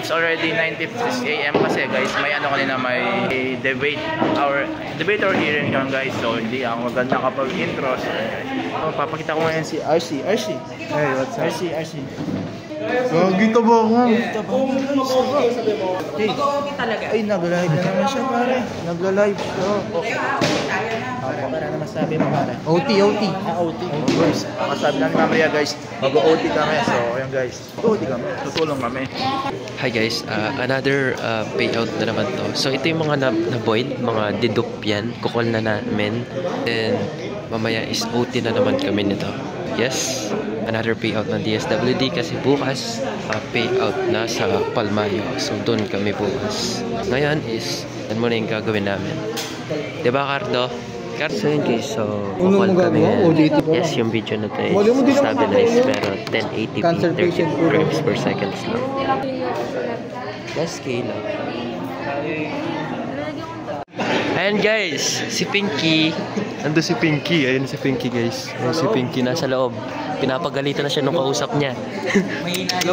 It's already 9:56 AM kasi guys, may ano kanina, may debater hearing yan guys. So hindi ako maganda kapag intro. So, papakita ko ngayon si RC. Hey, what's up? RC. Gagita ba ako? Mag-okay talaga. Ay, nag-live na naman siya pare. Nag-live siya. Okay. Para na masabi mo pare. OT. OT. Guys, masabi lang ni Maria guys, mag-OT kami. So, ayan guys. OT kami. Tutulong kami. Hi guys, another payout na naman to. So ito yung mga na-void, mga dedupe yan. Kukol na namin. And mamaya is OT na naman kami nito. Yes, another payout ng DSWD kasi bukas payout na sa Palmayo. So doon kami bukas. Ngayon is, yan muna yung gagawin namin. Diba Cardo? So yun guys, so kukol kami ngayon. Yes, yung video na to is stabilized pero 1080p 30 frames per second lang. Yes, Kayla. Ayan guys, si Pinky. Ando si Pinky. Ayun si Pinky guys. Ayun si Pinky nasa loob. Pinapagalitan na siya nung kausap niya.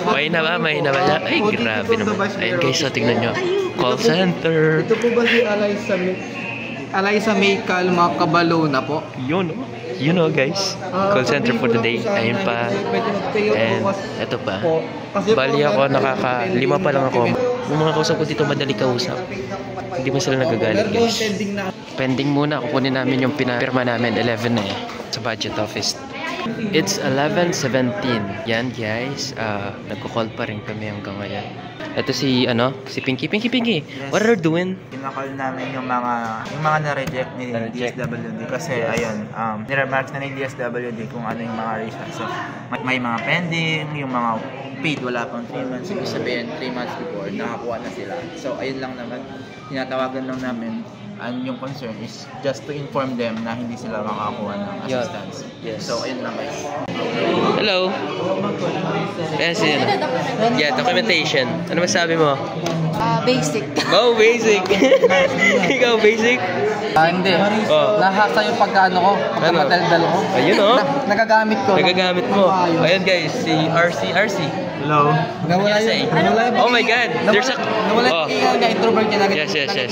Mahina ba? Siya? Ay, grabe naman. Ayun guys, so tingnan nyo. Call center. Ito po ba si Alaysa May Calma Cabalona po? Yun o guys. Call center for the day. Ayun pa. And eto pa. Bali ako, nakaka-5 pa lang ako. Yung mga kausap ko dito madali kausap. Hindi mo sila nagagalit guys. Pending muna. Kukunin namin yung pinapirma namin. 11 na eh. Sa budget office. It's 11:17. Yan guys. Nagko-call pa rin kami hanggang ngayon. Ito si Pinky. What are you doing? Kinakall namin yung mga na-reject ni DSWD kasi ayun, niremarks na ni DSWD kung ano yung mga reasons. So, may mga pending, yung mga paid wala pang 3 months. Ibig sabihin, 3 months before, nakakuha na sila. So, ayun lang naman. Tinatawagan lang namin. And yung concern is just to inform them na hindi sila makakuha ng assistance. Yes. So, ayun lang guys. Hello. Yes, yeah, documentation. Ano masabi mo? Basic. Oh, basic. Ikaw, basic? Hindi. Nahasa yung pagkaano ko. Pagkamadaldal ko. Ayun o. Nagagamit ko. Nagagamit mo. Ayan guys, si RC. Hello. Nawala yung Oh my God. There's a... Nawala yung introvert niya. Yes.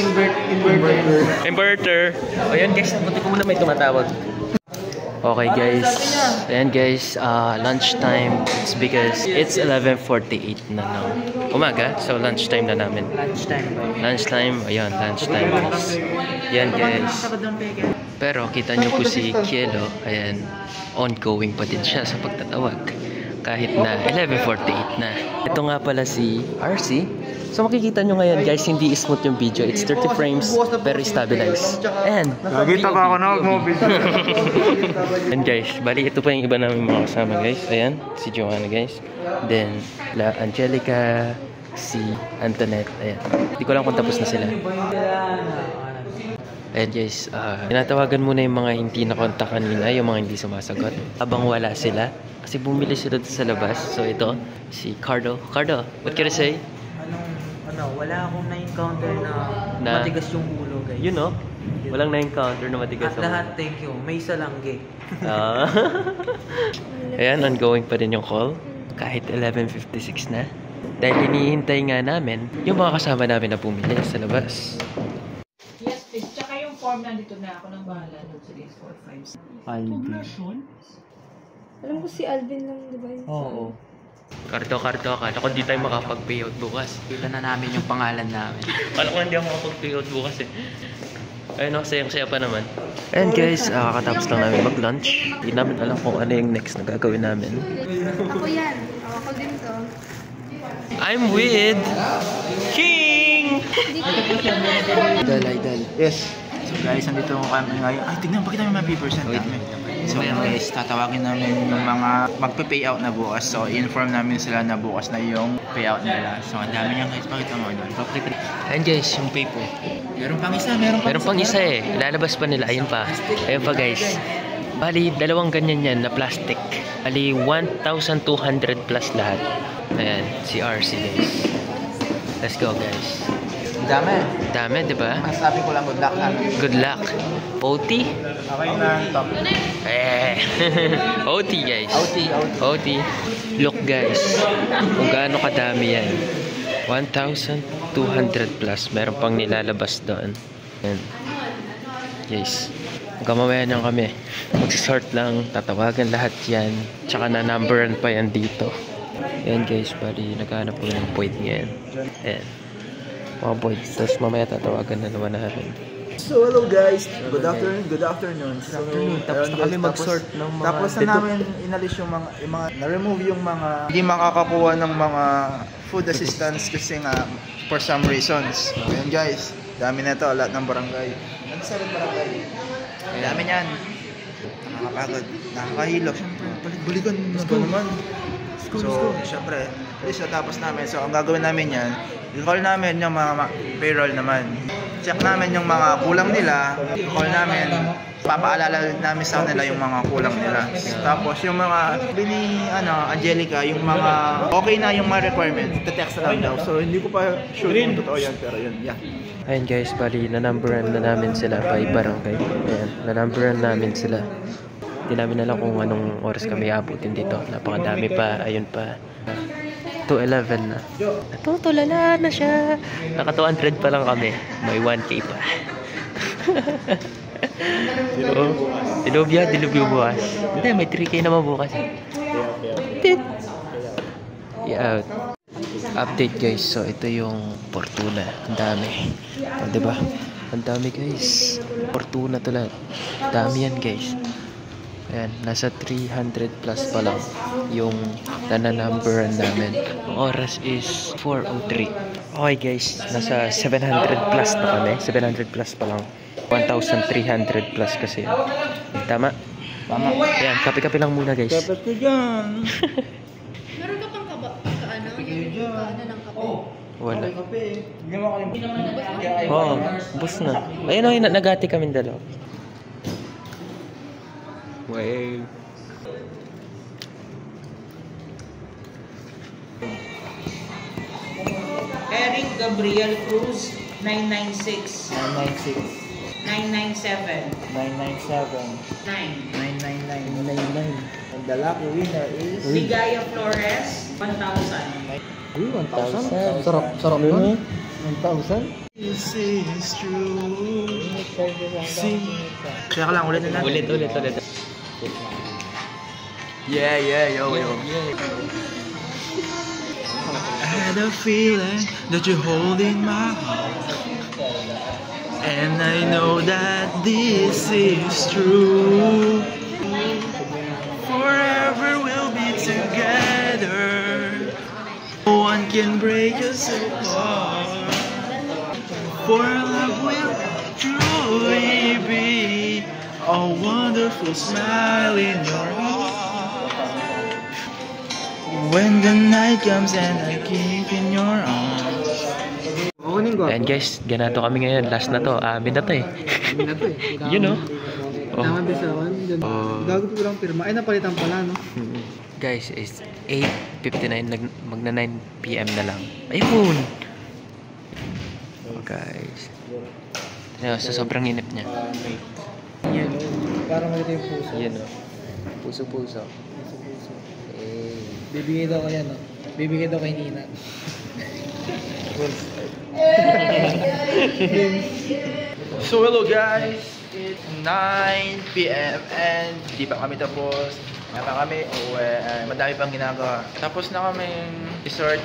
Inverter. Ayan guys, buti ko muna may tumatawag. Okay guys, ayan guys, lunchtime. It's because it's 11:48 na ng umaga, so lunchtime na namin. Lunchtime, ayun, lunchtime guys. Ayan guys. Pero kita nyo po si Kielo, ayan, ongoing pa din siya sa pagtatawag. Kahit na 11:48 na. Ito nga pala si RC. So makikita nyo ngayon guys, hindi smooth yung video. It's 30 frames, pero stabilized. And Nagita pa ako na mag-mobile. and guys, bali ito pa yung iba namin mga kasama guys. Ayan, si Joanna guys. Then, La Angelica, si Antoinette. Ayan. Hindi ko lang kung tapos na sila. Ayan guys, tinatawagan muna yung mga hindi nakontak kanina, yung mga hindi sumasagot. Habang wala sila, kasi bumili sila sa labas. So ito, si Cardo. Cardo, what can I say? Wala akong na-encounter na matigas yung ulo, guys. You know, walang na-encounter na matigas ang ulo. At lahat, thank you. May isa lang, gay. Ayan, ongoing pa din yung call. Kahit 11:56 na. Dahil hinihintay nga namin yung mga kasama namin na bumili sa labas. Yes, please. Tsaka yung form nandito na ako nang bahala. 3, 4, 5, 6. Alvin. Alam ko si Alvin lang, di ba? Oo. Karto, akala ko di tayo makapag-payout bukas. Bila na namin yung pangalan namin. Akala ko hindi ako makapag-payout bukas eh. Ayun o, sayang-saya pa naman. And guys, kakatapos lang namin mag-lunch. Hindi namin alam kung ano yung next na gagawin namin. Ako yan. Ako din to. I'm with King! Idol. Yes. So guys, nandito kami ngayon. Ay, tignan, pakita mo yung mga papers namin. So guys, tatawagin namin yung mga magpe-payout na bukas. So inform namin sila na bukas na yung payout nila. So ang dami niyan guys, pakita mo doon. Ayan guys, yung paper. Meron pang isa, Meron pang isa eh. Lalabas pa nila. Ayun pa. Ayun pa guys. Bali, 2 ganyan yan na plastic. Bali, 1,200 plus lahat. Ayan, si RC guys. Let's go guys. Dami, di ba? Masabi ko lang good luck namin. Good luck. OT? Okay na, top. OT guys. OT. Look guys, kung gaano kadami yan. 1,200 plus. Meron pang nilalabas doon. Ayan. Guys, magkamamaya nyo kami. Magsisort lang, tatawagan lahat yan. Tsaka na numberan pa yan dito. Ayan guys, bali naghahanap po ng void ngayon. Ayan. Mga void. Tapos mamaya tatawagan na naman namin. So hello guys, good afternoon. Tapos na kami mag-sort ng mga... Tapos na namin inalis yung mga na-remove yung mga hindi makakakuha ng mga food assistance kasi nga for some reasons. Ayan guys, dami na ito, lahat ng barangay. Ano sa barangay? Dami niyan. Nakakapagod, nakakahilo. Siyempre, balik-balikan na ba naman? So, siyempre, at least natapos namin. So, ang gagawin namin yan, i-call namin yung mga payroll naman. Check namin yung mga kulang nila. I-call namin, papaalala namin sa kanila yung mga kulang nila. Tapos, yung mga, ni Angelica, yung mga okay na yung mga requirements, te-text na lang daw. So, hindi ko pa sure kung totoo yan, pero yun, yeah. Ayun guys, bali na-numberan na namin sila by barangay. Ayan, na-numberan namin sila. Hindi namin alam kung anong oras kami abutin dito. Napakadami pa, ayun pa. 2:11 na. Natutulala na siya. Naka 200 pa lang kami. May 1K pa. Dilubyo bukas. Hindi, may 3K naman bukas. Yeah. Update guys. So ito yung Fortuna. Ang dami. O, diba? Ang dami guys. Fortuna to lahat. Dami yan guys. Ayan, nasa 300 plus pa lang yung nananumberan namin. Ang oras is 4:03. Okay guys, nasa 700 plus na kami. 700 plus pa lang. 1,300 plus kasi. Tama? Tama. Ayan, kape-kape lang muna guys. Dapat ko dyan. Meron ka pang kaano ng kape? Wala. Kape. Hindi mo kalimutan. Oo, bus na. Ayun o, nagati kami dalaw. Wave. Eric Gabriel Cruz, 996. 997. 999. And the lucky winner is... Ligaya Flores, 1,000. 1,000? Sarap nun. 1,000? This is true. Kaya ka lang, ulit na natin. Ulit. Yeah, yo. I had a feeling that you're holding my heart, and I know that this is true. Forever we'll be together. No one can break us apart. For love will truly be a wonderful smile in your heart. When the night comes and I keep in your arms. Ayan guys, ganito kami ngayon. Last na to. Amin na to eh. You know? Tama bisawan. Gago po lang pirma. Ay, napalitan pala, no? Guys, it's 8:59. Magna 9 PM na lang. Ayun! Guys. Ayan, sa sobrang inip niya. Yan. Para malito yung puso. Yan o. Puso-puso. Bibigay daw ko yan, no? Bibigay daw kay Nina. So hello guys, it's 9 PM and di pa kami tapos. Kami madami pang ginagawa. Tapos na kami i-sort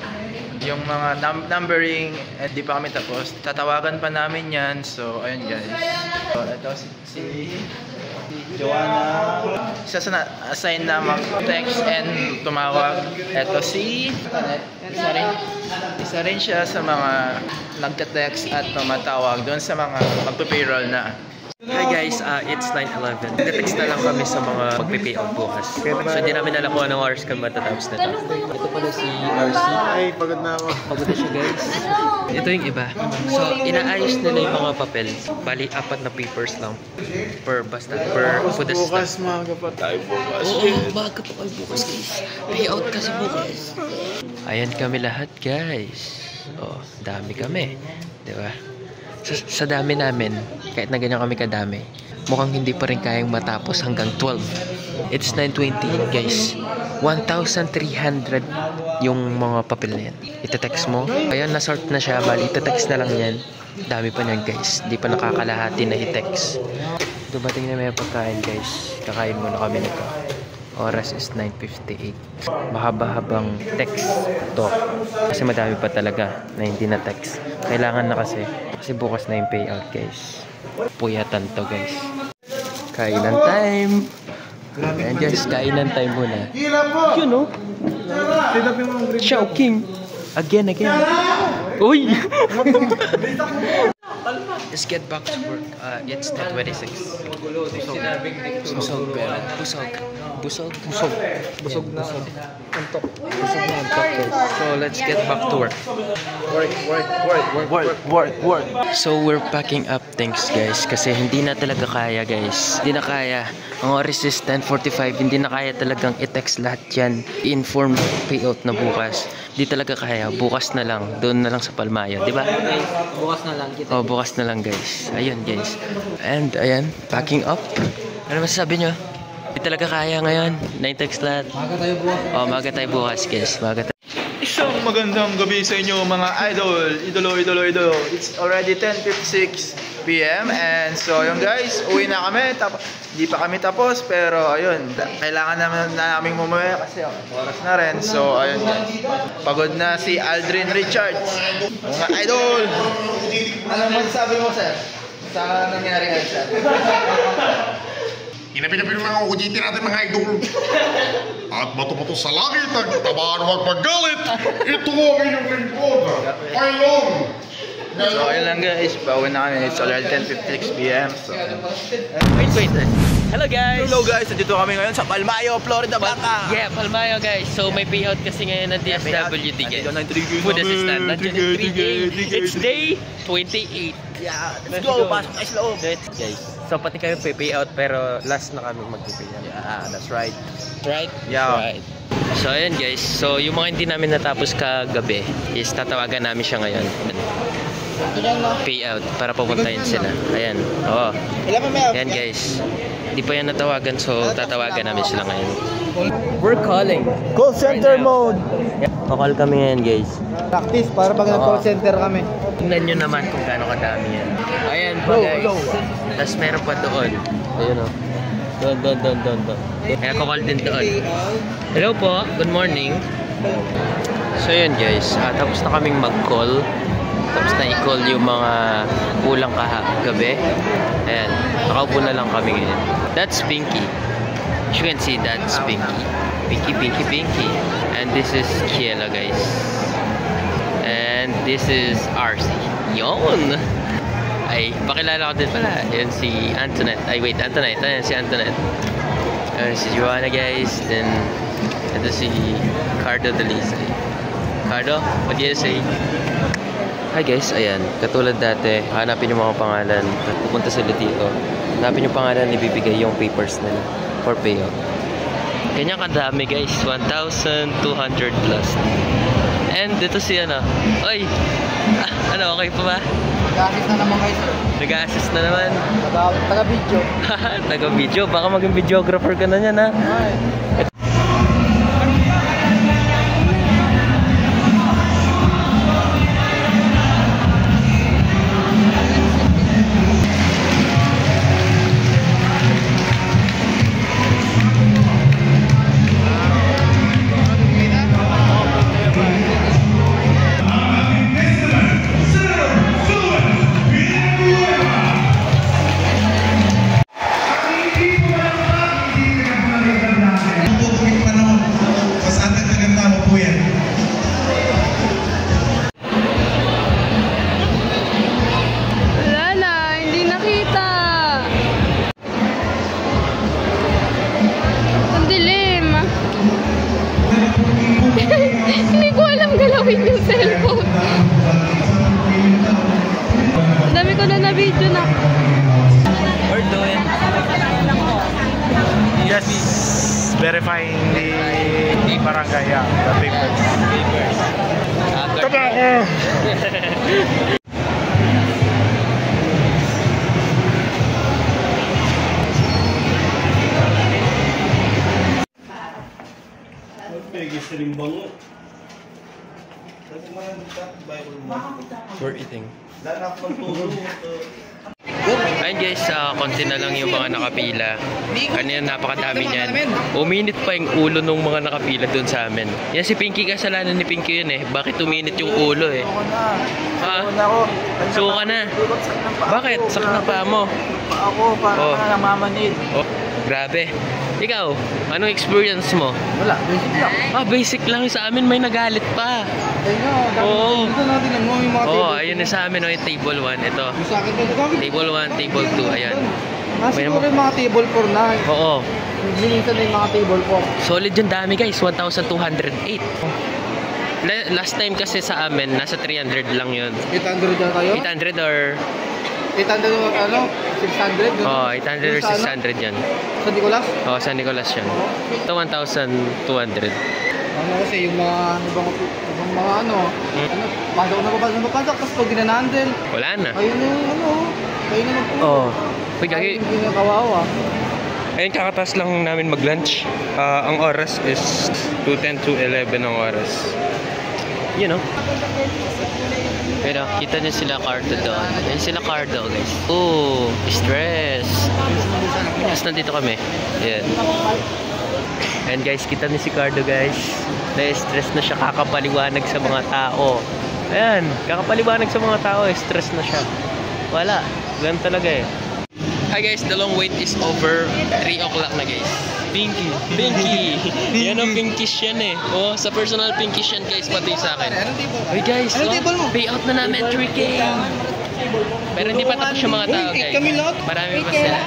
yung mga numbering and di pa kami tapos. Tatawagan pa namin yan. So ayun guys. So ito si Joanna. Assign na mag-text and tumawag. Ito si isa rin siya sa mga nagte-text at tumatawag doon sa mga magpe-payroll na. Hi guys, it's 9:11. Nag-text na lang kami sa mga magpe-payout bukas. So hindi namin alam kung anong hours kami matatapos na ito. Ito pala si RC. Ay, pagod na ako. Pagod na siya guys. Ito yung iba. So inaayos nila yung mga papel. Bali, 4 na papers lang. Per food assistance. Bukas, maaga pa tayo bukas. Oo, maaga pa kayo bukas guys. Payout kasi bukas. Ayan kami lahat guys. Oh, dami kami. Diba? Sa dami namin, kahit na ganyan kami kadami, mukhang hindi pa rin kayang matapos hanggang 12. It's 9:20 guys. 1,300 yung mga papel na yan. Ite-text mo. Ayan, na-sort na siya. Bali, ite-text na lang yan. Dami pa niyan guys. Di pa nakakalahati na i-text. Dumating na may pagkain guys. Kakain muna kami nito. Oras is 9:58. Mahaba-habang text to. Kasi madami pa talaga na hindi na text. Kailangan na kasi. Kasi bukas na yung payout guys. Puyatan to guys. Kainan time! Ayan guys, kainan time muna. You know? Chowking! Again. Uy! Let's get back to work. It's 10:26. Busog na. Antok guys. So let's get back to work. Work. So we're packing up things guys. Kasi hindi na talaga kaya guys. Hindi na kaya. Ang oras is 10:45. Hindi na kaya talagang i-text lahat yan. I-inform payout na bukas. Hindi talaga kaya. Bukas na lang. Doon na lang sa Palmayo. Diba? Bukas na lang kita. Oh, bukas na lang guys. Ayun guys. And ayan, packing up. Ano masasabi nyo? Hindi talaga kaya ngayon. 9 text lahat. Maga tayo bukas. Oh, maga tayo bukas guys. Maga tayo. Isang magandang gabi sa inyo mga idolo. It's already 10:56 PM and so yun guys, uwi na kami. Hindi pa kami tapos pero ayun, kailangan naman na naming umuwi kasi oras na rin. So ayun guys, pagod na si Aldrin Richards. Mga idol, ano masasabi mo sir sa nangyari ngayon sir? Hinapin-napin ng mga ujitin natin mga idol. At bato-bato sa langit ang tabaan huwag paggalit. Ito ang inyong lingkod. Pailong. So ayun lang guys, pauwi na kami. It's already 10:56 PM. So Wait. Hello guys, nandito kami ngayon sa Palmayo, Florida, Blanca. Yeah, Palmayo guys. So may payout kasi ngayon ng DSWD guys. Food assistant. Nandiyan yung 3 days. It's day 28. Yeah, let's go. Pasok tayo sa loob. Guys, so pati kami payout pero last na kami mag-payout. Yeah, that's right. Right? Yeah. Right. So ayan guys, so yung mga hindi namin natapos kagabi is tatawagan namin siya ngayon. Payout para pupuntahin sila. Ayan. Oo. Ayan guys. Hindi pa yan natawagan so tatawagan namin sila ngayon. We're calling. Call center mode. Pakal kami ngayon guys. Practice para pag nag-call center kami. Tingnan nyo naman kung gaano kadami yan. Ayan pa guys. Tapos meron pa doon. Ayun o. Doon. Kaya kakal din doon. Hello po. Good morning. So yun guys. Tapos na kaming mag-call. Tapos na i-call yung mga kulang gabi. Ayan. Nakaupo na lang kami ngayon. That's Pinky. As you can see, that's Pinky. Pinky. And this is Kiela guys. And this is RC. Yon! Ay, pakilala ko din pala. Ayan si Antoinette. Ay, wait, Antoinette. Ayan si Antoinette. Ayan si Joanna guys. Then, ito si Cardo Dalisay. Cardo, what do you say? Hi guys, ayan. Katulad dati, hanapin yung mga pangalan. Pupunta sila dito. Hanapin yung pangalan, ibibigay yung papers nila for payout. Ganyan kadami guys. 1,200 plus. And dito si ano. Oy! Ano, okay pa ba? Nag-assist na naman guys. Nag-assist na naman. Taga-video. Taga-video. Baka maging videographer ka na yan ha. Hindi ko alam galawin yung cellphone. Ang dami ko na video na. We're doing. Yes, verifying the barangay, the papers. Tabako! Pegis rin bango. We're eating. Ayun guys, konti na lang yung mga nakapila. Kanina napakadami niyan. Uminit pa yung ulo ng mga nakapila dun sa amin. Yan si Pinky, kasalanan ni Pinky yun eh. Bakit uminit yung ulo eh? Suka na. Bakit? Sakit na paa mo. Ako, parang namamanid. Oh, grabe. Ikaw, anong experience mo? Wala, basic lang. Basic lang. Sa amin may nagalit pa. Ayun nga, Oo. dito natin ang mga table. Ayun na sa amin, yung table 1. Ito. Yung sa akin dito, Table 1, table 2. Ayan. siguro yung mga table 4 na. Oo. Minsan na yung mga table 4. Solid yung dami guys. 1,208. Last time kasi sa amin, nasa 300 lang yun. 800 na tayo? 800 or... 800 ano? 600? Oh, 800 or 600 yan. Sa Nicolas? Oh, San Nicolas yan. Ito 1,200. Ano kasi yung mga ibang mga ano, pasok na papasok, tapos pag ginanandel, Wala na. ayun yung ano, ayun yung nagpuno. Oh. Uy, gagi. Ayun yung kawawa. Ayun, kakatas lang namin mag-lunch. Ang oras is 2:10 to 11 ang oras. You know. Pero kita niyo sila Cardo doon. Ayun sila Cardo guys. Oh, stress. Tapos nandito kami. Ayan. Ayan guys, kita niyo si Cardo guys. Na-stress na siya, kakapaliwanag sa mga tao. Ayan, kakapaliwanag sa mga tao, stress na siya. Wala, ganun talaga eh. Hi guys, the long wait is over. 3 o'clock na guys. Pinky. Yan ang pinkish yan eh. Oh, sa personal pinkish yan guys, pati sa akin. Hey guys, payout na namin 3K. Pero hindi pa tapos yung mga tao guys. Marami pa sila.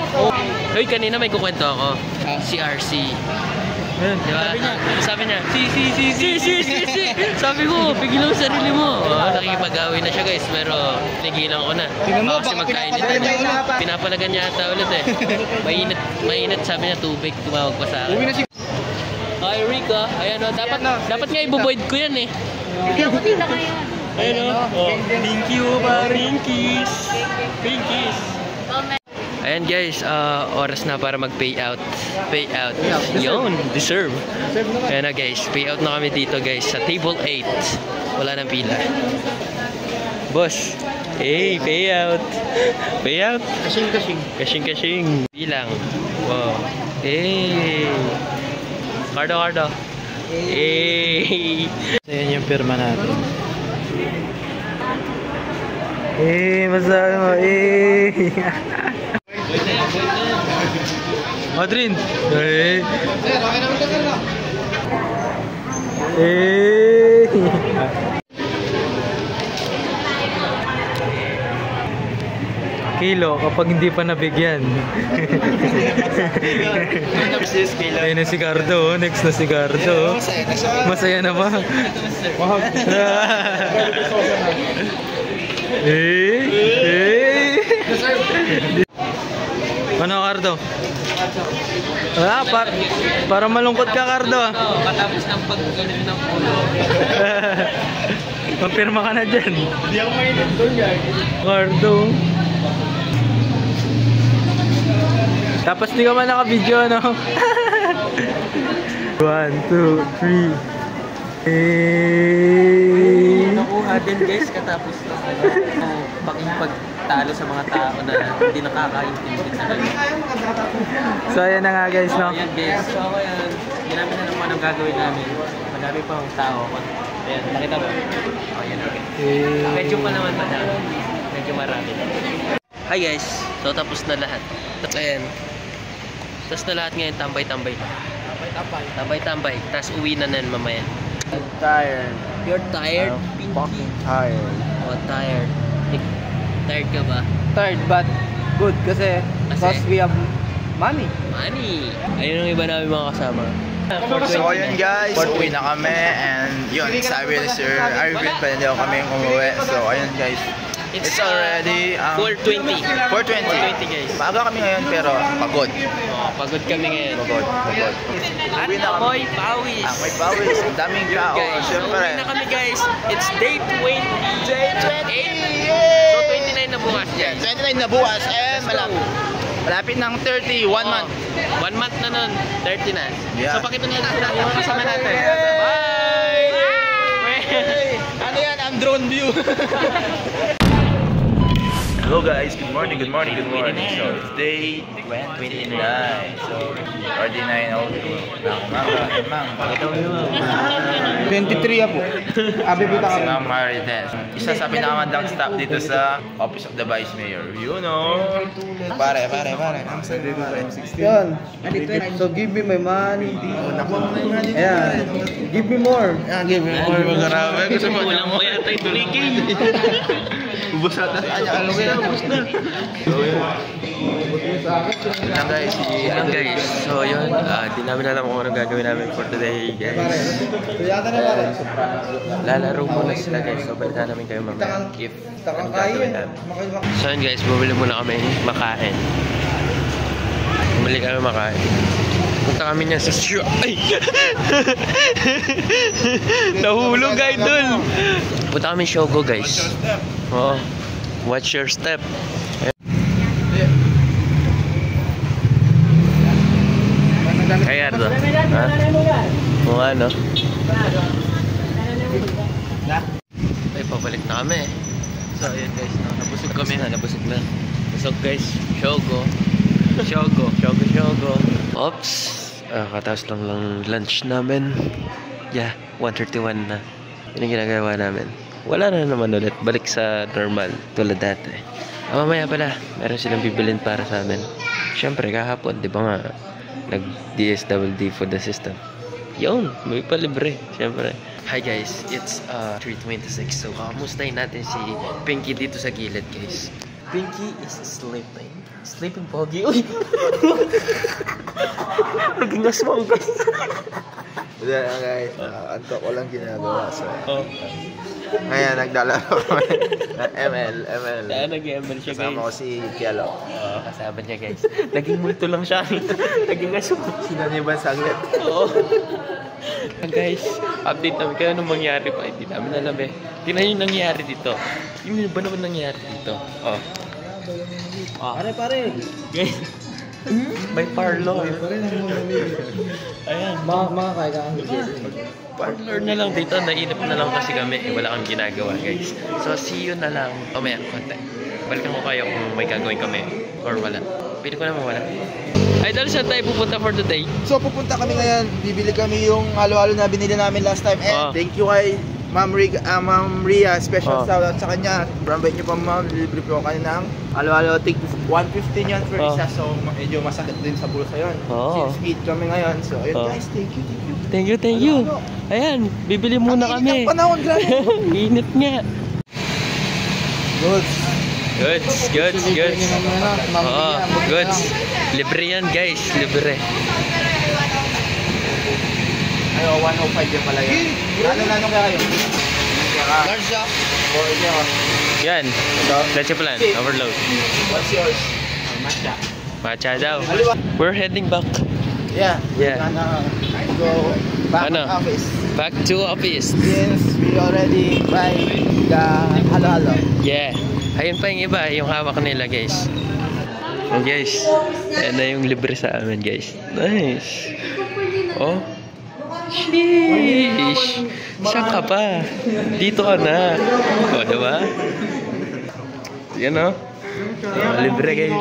Hoy, kanina may kukwento ako. Si RC. Diba? Sabi niya, si. Sabi ko, pigil ang sarili mo. Nakikipag-away na siya guys, pero pinigilan ko na. Baka kasi magkainitan niya. Pinapalagan niya ata ulit eh. Mainit, sabi niya tubig, tumawag pa sa akin. Hi Rika, ayan o, dapat nga iboboid ko yan eh. Hindi ako din na ngayon. Ayan o, thank you pa, Pinkies. Ayan guys, oras na para mag-payout. Payout. Yun, deserve. Ayan na guys, payout na kami dito guys sa table 8. Wala nang pila. Boss, hey, payout. Payout. Kasing. Bilang. Wow. Hey. Cardo. Hey. So yan yung pirma natin. Masabi mo, Adrin! Okay naman ka na. Kilo kapag hindi pa nabigyan. Ayun na si Cardo, next na si Cardo. Masaya na ba? Ano Cardo? Para malungkot ka Cardo. Patapos ng paggalit ng ulo. Papirma ka na dyan. Hindi ako mainit doon guys. Cardo. Tapos di ka man naka-video, no? 1, 2, 3. Nakuha din guys katapos ng pagtalo sa mga tao na hindi nakakaintindi sa ganun. So ayan na nga guys, no? Ayan guys, so ayan, hindi namin na naman ang gagawin namin. Madami pang tao. Ayan, nakita mo? Ayan okay. Medyo pa naman madami. Medyo marami. Hi guys, so tapos na lahat. Ayan. Tapos na lahat ngayon, tambay-tambay. Tambay-tambay. Tapos uwi na nan mamaya. I'm tired. You're tired? I'm fucking tired. Oh, tired. Tired ka ba? Tired but good kasi because we have money. Money! Ayun ang iba namin mga kasama. So ayun guys, uwi na kami and yun, sabi ni Sir Arvin pa hindi ako kami umuwi. So ayun guys, it's already 4:20. 4:20 guys. Maaga kami ngayon pero pagod. Pagod kami ngayon. Pagod. At Uwi na kami. amoy pawis. May pawis, ang daming tao. Guys, so Siyempre. uwi na kami guys. It's day 20. Day 20! So 29 na bukas guys. 29 na bukas and malapit ng 30, 1 month. 1 month na nun, 30 na. Yeah. So pakita natin yung kasama natin. Bye! Ano yan? I'm drone view. Hello guys, good morning. So it's day 29. So already 9:02 na umaga. Ma'am, pakita mo yun. 23 po. Abi po Si Ma'am Marites. Isa sa pinakamandang staff dito sa Office of the Vice Mayor. You know. Pare. Ang sabi ko Yan. So give me my money. Ayan. Give me more. Give me more. Magarabi. Gusto mo Walang mo yata yung tuligin. ubos na tayo. Ubos na. Yan guys. So yun, di namin alam kung ano gagawin namin for today guys. Lalaro muna sila guys. So balikan namin kayo mamaya if ano gagawin namin. So yun guys, bumili muna kami makain. Bumili kami makain. Punta kami niya sa show. Ay! Nahulog idol! Punta kami Shogo guys. Oh, watch your step. Kaya Ardo? Ha? Kung ano? Ay, pabalik na kami. So, ayun guys, nabusog kami. Nabusog na. Busog guys. Shogo. Oops. Katapos lang lunch namin. Yeah, 1:31 na. Yun ang ginagawa namin. Wala na naman ulit. Balik sa normal. Tulad dati. Mamaya pala, meron silang bibilin para sa amin. Siyempre, kahapon, di ba nga, nag-DSWD food assistant. Yun, may palibre. Siyempre. Hi guys, it's 3:26. So, kamustahin natin si Pinky dito sa gilid guys. Pinky is sleeping. Sleeping pogi. Uy! Naging aswang guys. Wala na guys, antok ko lang ginagawa. So, ngayon naglalaro kami ng ML. Kaya nag-ML siya guys. Kasama ko si Kielo. Kasama niya guys. Naging multo lang siya. Naging aswang. Sinaniban saglit. Oo. Guys, update namin kayo anong mangyari pa. Hindi namin alam eh. Tingnan yung nangyari dito. Yung ba naman nangyari dito? Pare. Guys, may parlor. Ayan. Mga kaya Parlor na lang dito. Nainip na lang kasi kami. Wala kang ginagawa guys. So, see you na lang. Mamaya, konti. Balikan ko kayo kung may gagawin kami or wala. Pwede ko naman wala. Idol, saan tayo pupunta for today? So pupunta kami ngayon, bibili kami yung halo-halo na binili namin last time. And thank you kay Ma'am Ria, special shout out sa kanya. Brambay niyo pa ma'am, libre po kayo ng halo-halo. Take 115 yan for isa. So medyo masakit din sa bulsa yun. Since eat kami ngayon. So ayun guys, thank you. Ayan, bibili muna kami. Ang panahon grabe. Init nga. Goods. Goods. Libre yan guys, libre. Ayo, 105 yan pala yan. Ano kaya kayo? Large shop. Yan. Let's plan. Overload. What's yours? Matcha daw. We're heading back. Yeah. Go back to office. Back to office. Since we already buy the halo-halo. Yeah. Ayun pa yung iba, yung hawak nila guys. Oh guys, ayan na yung libre sa amin guys. Nice. Oh. Sheesh. Saan ka pa? Dito ka na. O, diba? Yan o. Libre guys.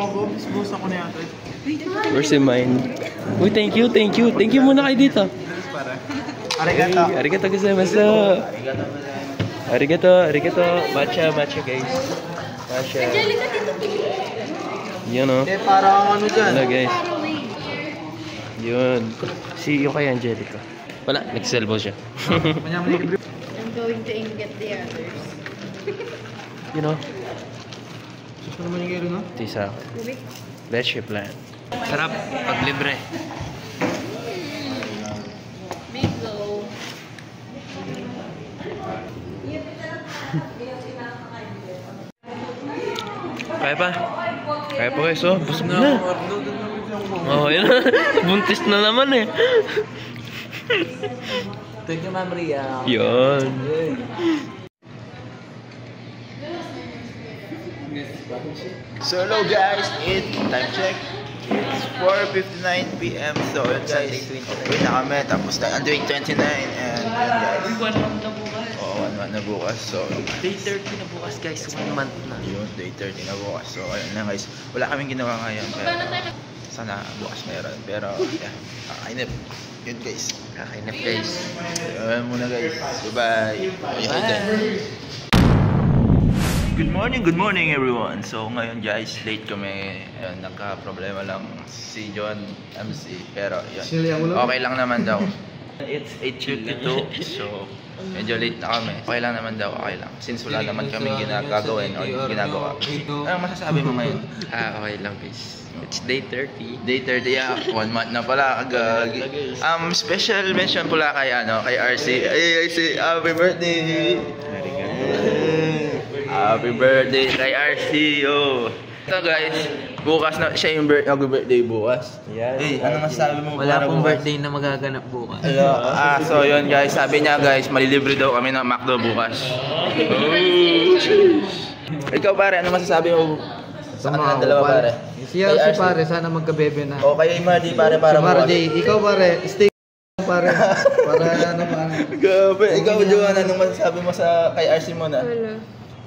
Where's your mind? Uy, thank you. Thank you muna kayo dito. Arigato gozaimasu. Arigato. Matcha guys. Matcha. Yun o. Parang ano dyan. Hello guys. Yun. Yung kay Angelica. Wala, nag-cellbo siya. I'm going to get the others. You know? Gusto naman yung gero, no? Ito isa. Leche plan. Sarap pag libre. Mango. Kaya pa guys, oh. Busog na. Oh, yun. Buntis na naman eh. Thank you, Ma'am Ria. Yun. So hello guys, time check. It's 4:59 PM. So yun guys, uwi na kami. Tapos na, I'm doing 29 and yun guys. Oo, 1-1. na bukas. So, Day 30 na bukas guys, 1 month na. yun, day 30 na bukas. So, ayun lang guys. Wala kaming ginawa ngayon. Pero, sana bukas meron. Pero, yeah, kakainip. Yun guys. Kakainip guys. Ayun muna guys. Bye-bye. Good morning everyone. So ngayon guys, late kami. Ayun, nagka-problema lang si John MC. Pero yun, okay lang naman daw. It's 8:52, so medyo late na kami. Okay lang naman daw, okay lang. Since wala naman kaming ginagawin o ginagawa. Anong masasabi mo ngayon? Okay lang guys. It's day 30. Day 30, yeah. 1 month na pala. Special mention pala kay RC. Ay, RC, happy birthday! Happy birthday kay RC, yo! Ito guys, bukas na siya yung birthday bukas. Hey, ano masasabi mo? Wala pong birthday na magaganap bukas. So yun guys, sabi niya guys, malilibre daw kami ng McDo bukas. Ikaw pare, ano masasabi mo? Sa kanila dalawa pare? Si RC pare, sana magkabebe na. O kay Mardy pare para Si Mardy, ikaw pare, stay pare. Para ano pare. Gabi, ikaw Joanna, anong masasabi mo sa kay RC mo na? Wala.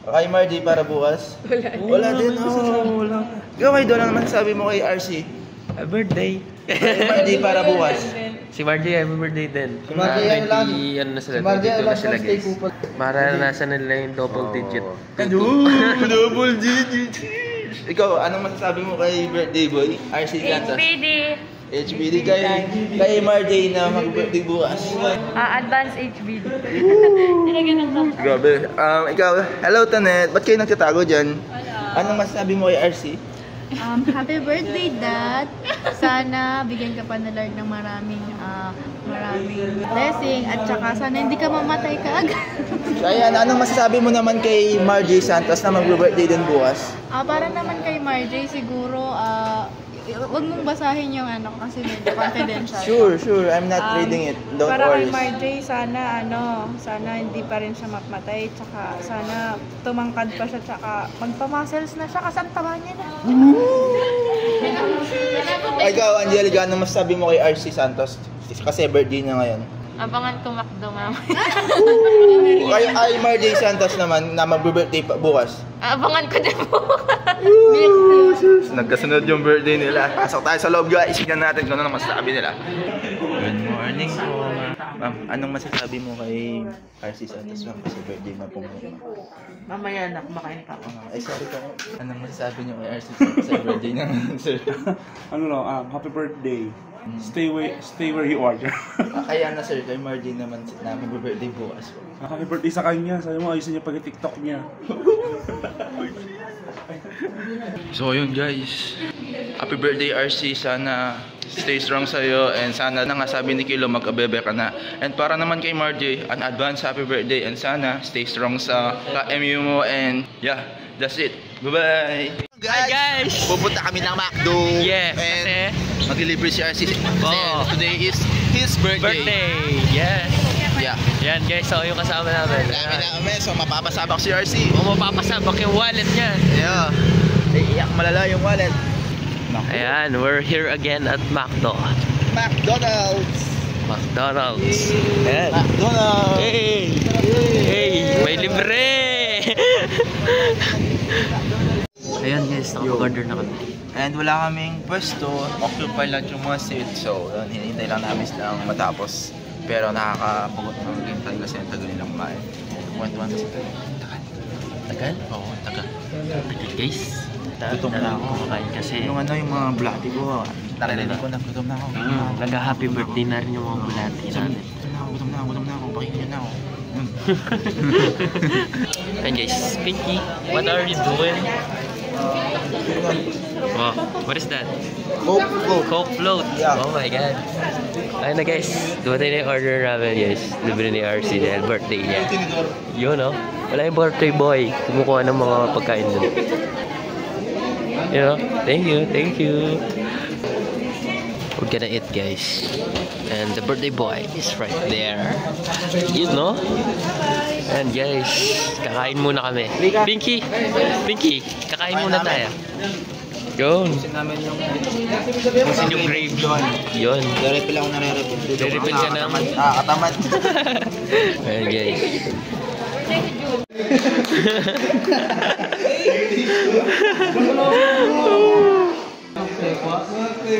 Kay Mardy para bukas? Wala din. Wala. Ikaw kay Don, ano masasabi mo kay RC? Birthday. Kay Mardy para bukas? Si Margie, happy birthday din. Si Margie, ano lang? Ano na sila? Si Margie, dito ano na lang, sila stay guys. kupal. Maranasan nila yung double digit. Double digit. Ikaw, anong masasabi mo kay birthday boy? RC Santos? HBD kay Mardy na mag-birthday bukas. Advance HBD. Grabe. Ikaw, hello Tanet. Ba't kayo nagtatago dyan? Anong masasabi mo kay RC? Happy birthday, Dad. Sana bigyan ka pa na Lord ng maraming blessing at saka sana hindi ka mamatay ka agad. So ayan, anong masasabi mo naman kay Margie Santos na mag-birthday din bukas? Para naman kay Marjay, siguro wag mong basahin yung kasi medyo confidential. Sure. I'm not reading it. Don't para worry. kay Marjay, sana hindi pa rin siya mamatay, tsaka sana tumangkad pa siya, tsaka magpa-muscles na siya kasi ang taba niya na. Ikaw, Angelica, anong masasabi mo kay RC Santos? Kasi birthday niya ngayon. Abangan ko McDo mamaya. Ay Margie Santos naman na mag-birthday bukas. Abangan ko din po. Nagkasunod yung birthday nila. Pasok tayo sa loob guys. Tignan natin kung ano masasabi nila. Good morning po. Ma'am, anong masasabi mo kay RC Santos ma'am? Kasi birthday na po mo. Mamaya na, kumakain pa ako. Ay sorry po. Anong masasabi niyo kay RC Santos sa birthday niya ngayon, sir? Happy birthday. Stay where you are. Kaya na sir, kay Margie naman na mag-birthday bukas po. Happy birthday sa kanya. Sabi mo, ayusin niya pag-TikTok niya. So yun guys, happy birthday RC, sana stay strong sa'yo and sana na nga sabi ni Kilo mag-abebe ka na. And para naman kay Margie, an advance happy birthday and sana stay strong sa MU mo and yeah, that's it. Bye-bye! Hi guys! Pupunta kami ng McDo Yes, and mag-deliver si RC kasi today is his Birthday! Yes! Yeah. Yan guys, so yung kasama namin. Dami namin, so mapapasabak si RC. Mapapasabak yung wallet niya. Yeah. Iyak malala yung wallet. Ayan, we're here again at McDo. McDonald's! Ayan. McDonald's! Hey! May libre! Ayan guys, naka-order na kami. And wala kaming pwesto, occupy lang yung mga seats. So, hinihintay lang namin silang matapos. Pero nakakapugot ng hintay kasi ang tagal nilang kumain. Kwentuhan kasi tayo. Tagal? Oo, tagal. Tagal guys. Gutom na ako. Kumakain kasi. Yung yung mga bulati ko, narinig ko na gutom na ako. Nag-happy birthday na rin yung mga bulati natin. Gutom na ako. Pakinggan na ako. And guys, Pinky, what are you doing? Oh, what is that? Coke float. Yeah. Oh my god. Ayun na guys, dumating na yung order namin guys. Libre ni RC dahil birthday niya. Yun no? Wala yung birthday boy. Kumukuha ng mga pagkain dun. You know? Thank you. We're gonna eat guys. And the birthday boy is right there. You know? And guys, kakain muna kami. Pinky, kakain muna tayo. Yun. Gusto yung gravy. Yun. Re-refill ako na re-refill. Re-refill ka na. Katamad. Ayan guys. birthday si June.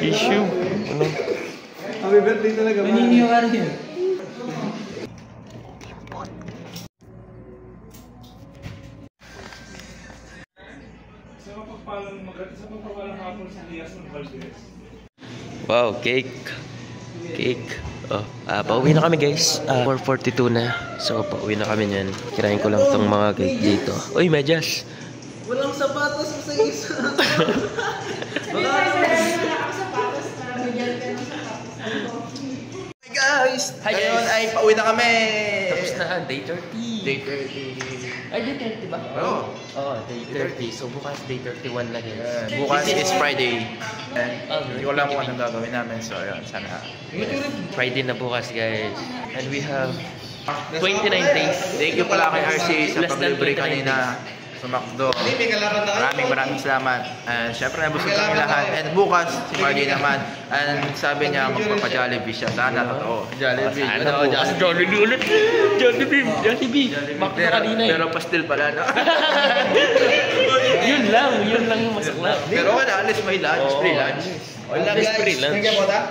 Issue. Ano? Happy birthday talaga. Naniniyo ka rin. Wow, cake. Cake. Oh, pauwi na kami guys. 4:42 na. So, pauwi na kami niyan. Kirain ko lang tong mga cake dito. Uy, medyas. Walang sapatos sa isa. Guys, ngayon ay pauwi na kami. Tapos na, day 30. Day 30. Ay, day 30 ba? Oo. Oo, day 30. So, bukas day 31 na guys. Bukas is Friday. And Okay. hindi ko alam kung anong gagawin namin. So, ayun, sana. Friday na bukas guys. And we have 29 days. Thank you pala kay RC sa Less than pag-libre 29 kanina sa McDo. Maraming salamat. And syempre nabusog kami lahat. And bukas, si Margie naman. And sabi niya magpapa-Jollibee siya. Sana totoo. Jollibee. Ano, Jollibee ulit. Jollibee. Jollibee. Makta kanina eh. Pero pastil pala, no? Yun lang yung masakla. Pero wala, alis may lunch. Free lunch. Wala guys. Free lunch.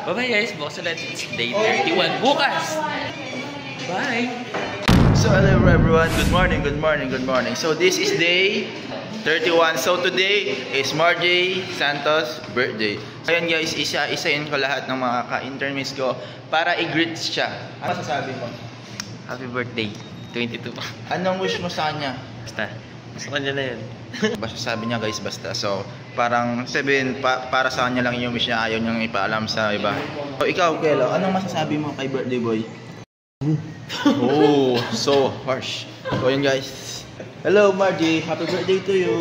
Bye-bye guys. Bukas ulit. It's day 31. Bukas! Bye! So hello everyone, good morning. So this is day 31. So today is Margie Santos' birthday. Ayun guys, isa-isayin ko lahat ng mga ka-interns ko para i-greet siya. Ano sasabi mo? Happy birthday. 22 pa. Anong wish mo sa kanya? Basta. Gusto kanya na yun. Basta sabi niya guys, basta. So parang sabihin, para sa kanya lang yung wish niya, ayaw niyang ipaalam sa iba. So ikaw, Kelo, anong masasabi mo kay birthday boy? Oh, so harsh. So yun guys. Hello Margie, happy birthday to you.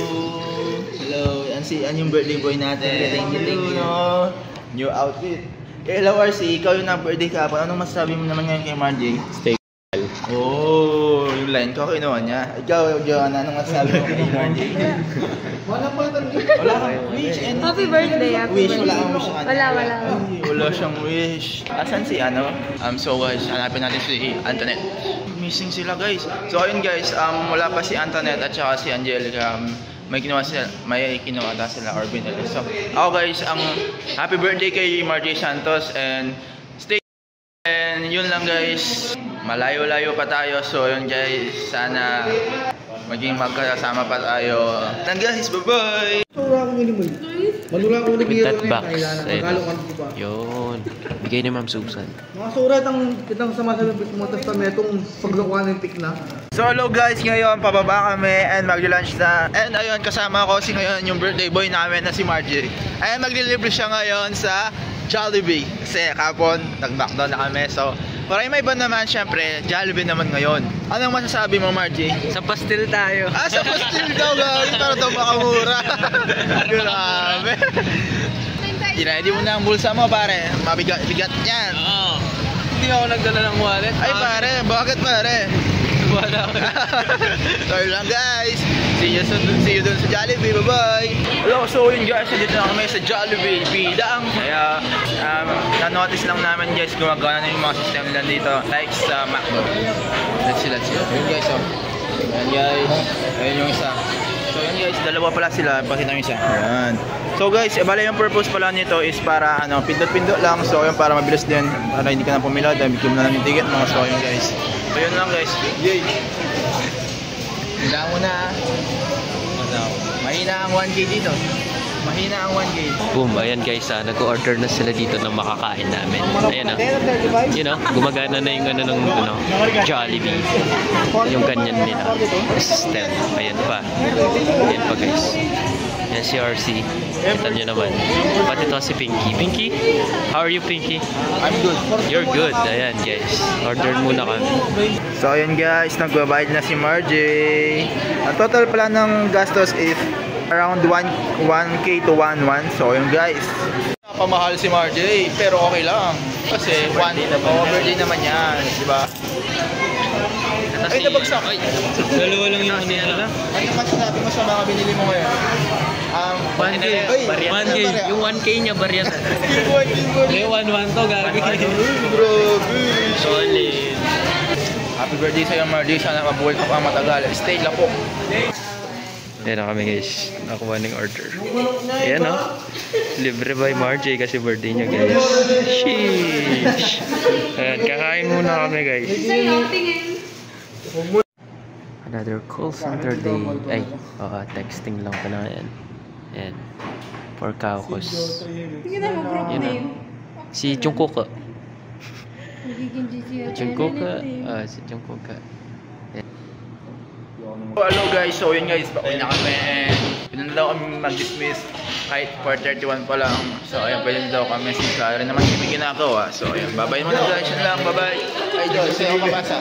Hello, yan yung birthday boy natin. Thank you. No? New outfit. Hello RC, ikaw yung na-birthday kahapon. Anong masasabi mo naman ngayon kay Margie? Stay. Oh, yung line ko kinuha niya. Ikaw, Joanna, anong masasabi mo kay Margie? Wala pa talaga. Wala kang wish. Happy birthday, happy Wish, birthday. wala kang wish sa kanya. Wala. Ay, wala siyang wish. Asan si ano? So guys, hanapin natin si Antoinette. Missing sila guys. So ayun guys, wala pa si Antoinette at saka si Angelica. May kinuha sila Orbin. So ako guys, happy birthday kay Margie Santos and stay. And yun lang guys. Malayo-layo pa tayo. So yun guys, sana maging magkasama pa tayo. And guys, bye-bye! Manula ko With that box. Magalokan ko pa. Yun. Bigay ni Ma'am Susan. Mga surat kitang sama sa mga testamentong paglakuan ng pick na. So hello guys, ngayon pababa kami and mag-lunch na. And ayun, kasama ko ngayon yung birthday boy namin na si Margie. Ayun, mag-deliver siya ngayon sa Jollibee. Kasi kapon, nag-backdown na kami. So, para may iba naman, syempre, Jollibee naman ngayon. Anong masasabi mo, Margie? Sa pastil tayo. Sa pastil daw gawin para daw makamura. Grabe. Ready mo na ang bulsa mo, pare. Mabigat yan. Oo. Hindi ako nagdala ng wallet. Ay, pare. Bakit, pare? Wala ako. Sorry lang, guys. See you dun sa Jollibee. Bye-bye. Hello, so yun guys, dito na kami sa Jollibee. Bidang. Kaya, na-notice lang namin guys, gumagawa na yung mga system nila dito. Like sa McDo. Let's see. Yun guys, oh. Ayan guys. Ayan yung isa. So yun guys, dalawa pala sila. Pakita yung isa. Ayan. So guys, bala yung purpose pala nito is para pindot-pindot lang. So yun, para mabilis din. Para hindi ka na pumila. Dahil bigyan mo na lang yung ticket mga. So yun guys. So yun lang guys. Yay! Hila mo na. Mahina ang 1K dito. Mahina ang 1K. Boom, ayan guys, nag-order na sila dito ng makakain namin. Ayan you know, gumagana na yung Jollibee. Yung ganyan nila. System. Ayan pa. Ayan pa guys. Yan si RC. Kita nyo naman. Pati ito si Pinky. Pinky? How are you, Pinky? I'm good. You're good. Ayan guys. Order muna kami. So ayan guys, nagbabayad na si Margie. Ang total pala ng gastos is around 1K to 1.1. So yun guys. Pamahal si Margie, pero okay lang. Kasi birthday naman yan, di ba? Ay, nabagsak. Dalawa lang yung kanina. Ano masasabi mo sa mga binili mo ngayon? 1K. 1K. Yung 1K niya, barya na. Yung 1-1 to, gagi. Grabe. Solid. Happy birthday sa'yo, Margie. Sana mabuhay ka pa matagal. Stay lapok. Ayan na kami guys. Nakuha ng order. Ayan o. Libre by Margie kasi birthday niya guys. Sheesh. Ayan, kakain muna kami guys. Another call center day. Ay, texting lang pa na yan. Ayan. For Kaukos. Tingnan mo, group name. Si Jungkook. Magiging GG at Jungkook. Si Jungkook. Hello guys, so yun guys, pauwi na kami and pwede na daw kami mag-dismiss kahit 4:31 pa lang. So ayun, pwede na daw kami si Karen naman kami ginagawa. So ayun, bye-bye muna guys, yun lang, bye-bye. Idol, sino mamasa?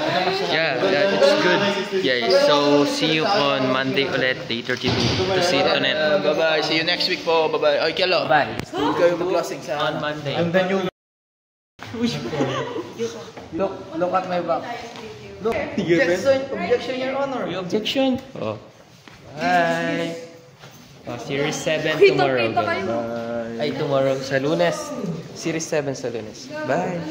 Yeah, it's good. Yeah, so see you on Monday ulit, day 32 to see it on it. Bye-bye, see you next week po, bye-bye. Ay, Kielo. Bye. Hindi kayo mag-closing sa On Monday. Look at my back. Look, objection, Your Honor. Objection? Oh. Bye. Series 7 Kita-kita tomorrow. kayo. Bye. Ay, tomorrow sa Lunes. Series 7 sa Lunes. Bye.